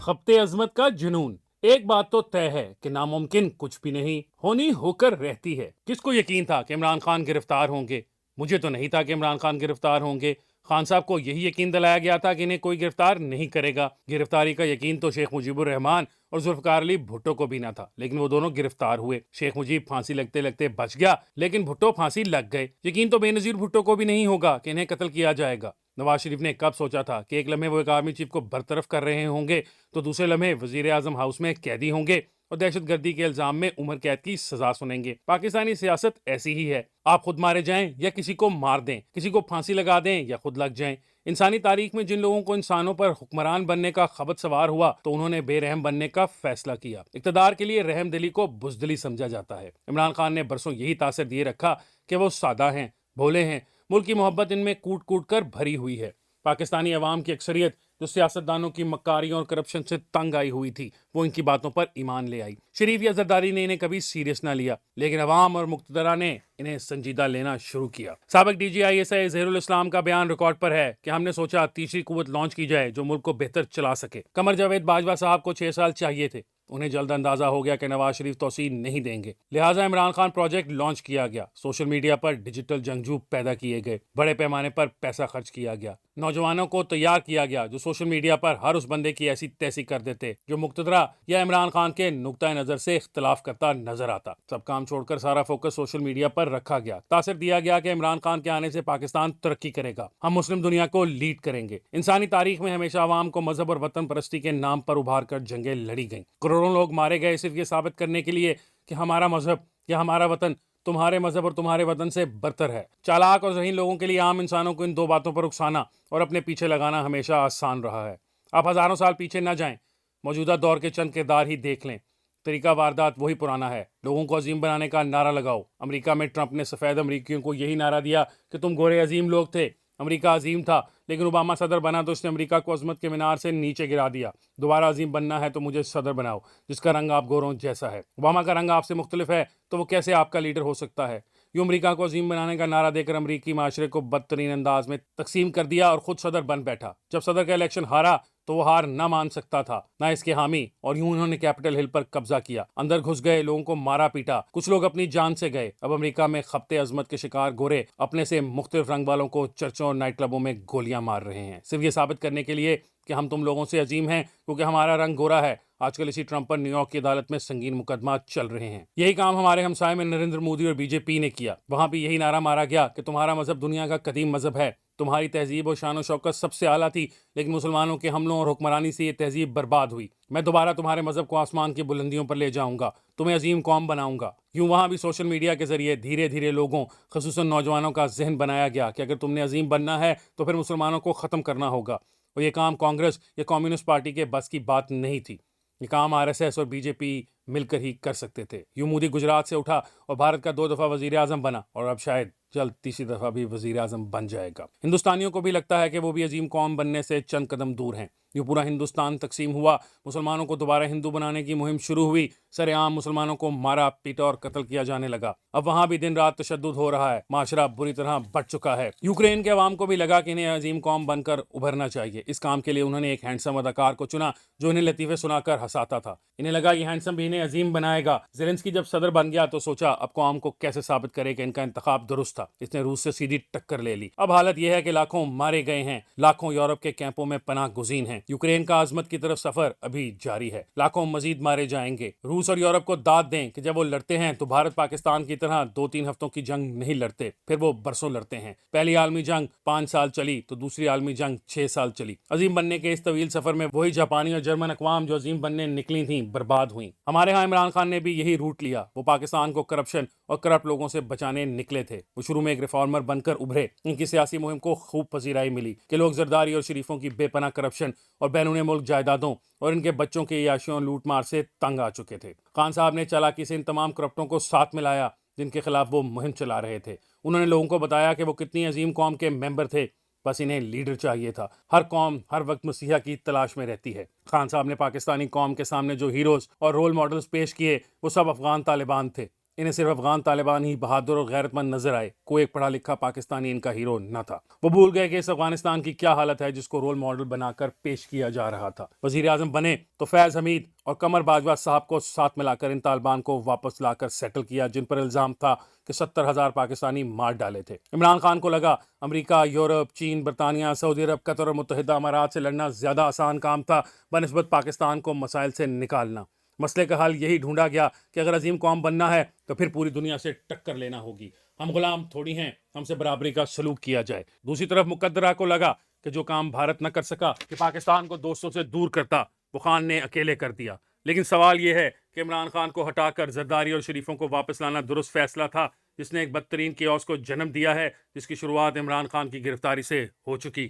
خبت عظمت کا جنون۔ ایک بات تو طے ہے کہ ناممکن کچھ بھی نہیں، ہونی ہو کر رہتی ہے۔ کس کو یقین تھا کہ عمران خان گرفتار ہوں گے؟ مجھے تو نہیں تھا کہ عمران خان گرفتار ہوں گے۔ خان صاحب کو یہی یقین دلایا گیا تھا کہ انہیں کوئی گرفتار نہیں کرے گا۔ گرفتاری کا یقین تو شیخ مجیب الرحمان اور ذوالفقار علی بھٹو کو بھی نہ تھا، لیکن وہ دونوں گرفتار ہوئے۔ شیخ مجیب پھانسی لگتے لگتے بچ گیا، لیکن بھٹو پھانسی لگ گئے۔ یقین تو بے نظیر بھٹو کو بھی نہیں ہوگا کہ انہیں قتل کیا جائے گا۔ نواز شریف نے کب سوچا تھا کہ ایک لمحے وہ ایک آرمی چیف کو برطرف کر رہے ہوں گے تو دوسرے لمحے وزیر اعظم ہاؤس میں قیدی ہوں گے اور دہشت گردی کے الزام میں عمر قید کی سزا سنیں گے۔ پاکستانی سیاست ایسی ہی ہے، آپ خود مارے جائیں یا کسی کو مار دیں، کسی کو پھانسی لگا دیں یا خود لگ جائیں۔ انسانی تاریخ میں جن لوگوں کو انسانوں پر حکمران بننے کا خبت سوار ہوا تو انہوں نے بے رحم بننے کا فیصلہ کیا۔ اقتدار کے لیے رحم دلی کو بزدلی سمجھا جاتا ہے۔ عمران خان نے برسوں یہی تاثر دیے رکھا کہ وہ سادہ ہیں، بھولے ہیں، ملک کی محبت ان میں کوٹ کوٹ کر بھری ہوئی ہے۔ پاکستانی عوام کی اکثریت جو سیاستدانوں کی مکاریوں اور کرپشن سے تنگ آئی ہوئی تھی، وہ ان کی باتوں پر ایمان لے آئی۔ شریف یا زرداری نے انہیں کبھی سیریس نہ لیا، لیکن عوام اور مقتدرہ نے انہیں سنجیدہ لینا شروع کیا۔ سابق D G I S I Zaheer ul Islam کا بیان ریکارڈ پر ہے کہ ہم نے سوچا تیسری قوت لانچ کی جائے جو ملک کو بہتر چلا سکے۔ قمر جاوید باجوہ صاحب کو 6 سال چاہیے تھے۔ انہیں جلد اندازہ ہو گیا کہ نواز شریف توسیع نہیں دیں گے، لہٰذا عمران خان پروجیکٹ لانچ کیا گیا۔ سوشل میڈیا پر ڈیجیٹل جنگجو پیدا کیے گئے، بڑے پیمانے پر پیسہ خرچ کیا گیا، نوجوانوں کو تیار کیا گیا جو سوشل میڈیا پر ہر اس بندے کی ایسی تیسی کر دیتے جو مقتدرہ یا عمران خان کے نقطۂ نظر سے اختلاف کرتا نظر آتا۔ سب کام چھوڑ کر سارا فوکس سوشل میڈیا پر رکھا گیا۔ تاثر دیا گیا کہ عمران خان کے آنے سے پاکستان ترقی کرے گا، ہم مسلم دنیا کو لیڈ کریں گے۔ انسانی تاریخ میں ہمیشہ عوام کو مذہب اور وطن پرستی کے نام پر ابھار کر جنگیں لڑی گئیں۔ کروڑوں لوگ مارے گئے صرف یہ ثابت کرنے کے لیے کہ ہمارا مذہب یا ہمارا وطن تمہارے مذہب اور تمہارے وطن سے برتر ہے۔ چالاک اور ذہین لوگوں کے لیے عام انسانوں کو ان دو باتوں پر اکسانا اور اپنے پیچھے لگانا ہمیشہ آسان رہا ہے۔ آپ ہزاروں سال پیچھے نہ جائیں، موجودہ دور کے چند کردار ہی دیکھ لیں، طریقہ واردات وہی پرانا ہے۔ لوگوں کو عظیم بنانے کا نعرہ لگاؤ۔ امریکہ میں ٹرمپ نے سفید امریکیوں کو یہی نعرہ دیا کہ تم گورے عظیم لوگ تھے۔ امریکہ عظیم تھا، لیکن اوباما صدر بنا تو اس نے امریکہ کو عظمت کے مینار سے نیچے گرا دیا۔ دوبارہ عظیم بننا ہے تو مجھے صدر بناؤ جس کا رنگ آپ گوروں جیسا ہے۔ اوباما کا رنگ آپ سے مختلف ہے تو وہ کیسے آپ کا لیڈر ہو سکتا ہے؟ یوں امریکہ کو عظیم بنانے کا نعرہ دے کر امریکی معاشرے کو بدترین انداز میں تقسیم کر دیا اور خود صدر بن بیٹھا۔ جب صدر کا الیکشن ہارا تو وہ ہار نہ مان سکتا تھا، نہ اس کے حامی، اور یوں انہوں نے کیپٹل ہل پر قبضہ کیا، اندر گھس گئے، لوگوں کو مارا پیٹا، کچھ لوگ اپنی جان سے گئے۔ اب امریکہ میں خبت عظمت کے شکار گورے اپنے سے مختلف رنگ والوں کو چرچوں اور نائٹ کلبوں میں گولیاں مار رہے ہیں، صرف یہ ثابت کرنے کے لیے کہ ہم تم لوگوں سے عظیم ہیں کیونکہ ہمارا رنگ گورا ہے۔ آج کل اسی ٹرمپ پر نیو یارک کی عدالت میں سنگین مقدمات چل رہے ہیں۔ یہی کام ہمارے ہمسائے میں نریندر مودی اور بی جے پی نے کیا۔ وہاں بھی یہی نعرہ مارا گیا کہ تمہارا مذہب دنیا کا قدیم مذہب ہے، تمہاری تہذیب اور شان و شوکت سب سے اعلیٰ تھی، لیکن مسلمانوں کے حملوں اور حکمرانی سے یہ تہذیب برباد ہوئی۔ میں دوبارہ تمہارے مذہب کو آسمان کی بلندیوں پر لے جاؤں گا، تمہیں عظیم قوم بناؤں گا۔ یوں وہاں بھی سوشل میڈیا کے ذریعے دھیرے دھیرے لوگوں، خصوصاً نوجوانوں کا ذہن بنایا گیا کہ اگر تم نے عظیم بننا ہے تو پھر مسلمانوں کو ختم کرنا ہوگا، اور یہ کام کانگریس یا کمیونسٹ پارٹی کے بس کی بات نہیں تھی، یہ کام آر ایس ایس اور بی جے پی مل کر ہی کر سکتے تھے۔ یوں مودی گجرات سے اٹھا اور بھارت کا 2 دفعہ وزیر اعظم بنا، اور اب شاید جلد تیسری دفعہ بھی وزیر اعظم بن جائے گا۔ ہندوستانیوں کو بھی لگتا ہے کہ وہ بھی عظیم قوم بننے سے چند قدم دور ہیں۔ یوں پورا ہندوستان تقسیم ہوا، مسلمانوں کو دوبارہ ہندو بنانے کی مہم شروع ہوئی، سر عام مسلمانوں کو مارا پیٹا اور قتل کیا جانے لگا۔ اب وہاں بھی دن رات تشدد ہو رہا ہے، معاشرہ بری طرح بٹ چکا ہے۔ یوکرین کے عوام کو بھی لگا کہ انہیں عظیم قوم بن کر ابھرنا چاہیے۔ اس کام کے لیے انہوں نے ایک ہینڈسم اداکار کو چنا جو انہیں لطیفے سنا کر ہنساتا تھا۔ انہیں لگا یہ ہینڈسم بھی انہیں عظیم بنائے گا۔ زیلنسکی جب صدر بن گیا تو سوچا اب قوم کو کیسے ثابت کرے کہ ان کا انتخاب درست تھا۔ اس نے روس سے سیدھی ٹکر لے لی۔ اب حالت یہ ہے کہ لاکھوں مارے گئے ہیں، لاکھوں یورپ کے کیمپوں میں پناہ گزین ہیں۔ یوکرین کا عظمت کی طرف سفر ابھی جاری ہے، لاکھوں مزید مارے جائیں گے۔ روس اور یورپ کو داد دیں کہ جب وہ لڑتے ہیں تو بھارت پاکستان کی طرح 2-3 ہفتوں کی جنگ نہیں لڑتے، پھر وہ برسوں لڑتے ہیں۔ پہلی عالمی جنگ 5 سال چلی تو دوسری عالمی جنگ 6 سال چلی۔ عظیم بننے کے اس طویل سفر میں وہی جاپانی اور جرمن اقوام جو عظیم بننے نکلی تھیں برباد ہوئیں۔ ہمارے ہاں عمران خان نے بھی یہی روٹ لیا۔ وہ پاکستان کو کرپشن اور کرپٹ لوگوں سے بچانے نکلے تھے۔ وہ شروع میں ایک ریفارمر بن کر ابھرے۔ ان کی سیاسی مہم کو خوب پذیرائی ملی کہ لوگ زرداری اور شریفوں کی بے پناہ کرپشن اور بیرون ملک جائیدادوں اور ان کے بچوں کے عیاشیوں اور لوٹ مار سے تنگ آ چکے تھے۔ خان صاحب نے چالاکی سے ان تمام کرپٹوں کو ساتھ ملایا جن کے خلاف وہ مہم چلا رہے تھے۔ انہوں نے لوگوں کو بتایا کہ وہ کتنی عظیم قوم کے ممبر تھے، بس انہیں لیڈر چاہیے تھا۔ ہر قوم ہر وقت مسیحا کی تلاش میں رہتی ہے۔ خان صاحب نے پاکستانی قوم کے سامنے جو ہیروز اور رول ماڈلز پیش کیے وہ سب افغان طالبان تھے۔ انہیں صرف افغان طالبان ہی بہادر اور غیرت مند نظر آئے، کوئی ایک پڑھا لکھا پاکستانی ان کا ہیرو نہ تھا۔ وہ بھول گئے کہ اس افغانستان کی کیا حالت ہے جس کو رول ماڈل بنا کر پیش کیا جا رہا تھا۔ وزیر اعظم بنے تو فیض حمید اور قمر باجوہ صاحب کو ساتھ ملا کر ان طالبان کو واپس لا کر سیٹل کیا جن پر الزام تھا کہ 70,000 پاکستانی مار ڈالے تھے۔ عمران خان کو لگا امریکہ، یورپ، چین، برطانیہ، سعودی عرب، قطر اور متحدہ امارات سے لڑنا زیادہ آسان کام تھا بنسبت پاکستان کو مسائل سے نکالنا۔ مسئلے کا حل یہی ڈھونڈا گیا کہ اگر عظیم قوم بننا ہے تو پھر پوری دنیا سے ٹکر لینا ہوگی، ہم غلام تھوڑی ہیں، ہم سے برابری کا سلوک کیا جائے۔ دوسری طرف مقدرہ کو لگا کہ جو کام بھارت نہ کر سکا کہ پاکستان کو دوستوں سے دور کرتا، وہ خان نے اکیلے کر دیا۔ لیکن سوال یہ ہے کہ عمران خان کو ہٹا کر زرداری اور شریفوں کو واپس لانا درست فیصلہ تھا، جس نے ایک بدترین کیوس کو جنم دیا ہے جس کی شروعات عمران خان کی گرفتاری سے ہو چکی۔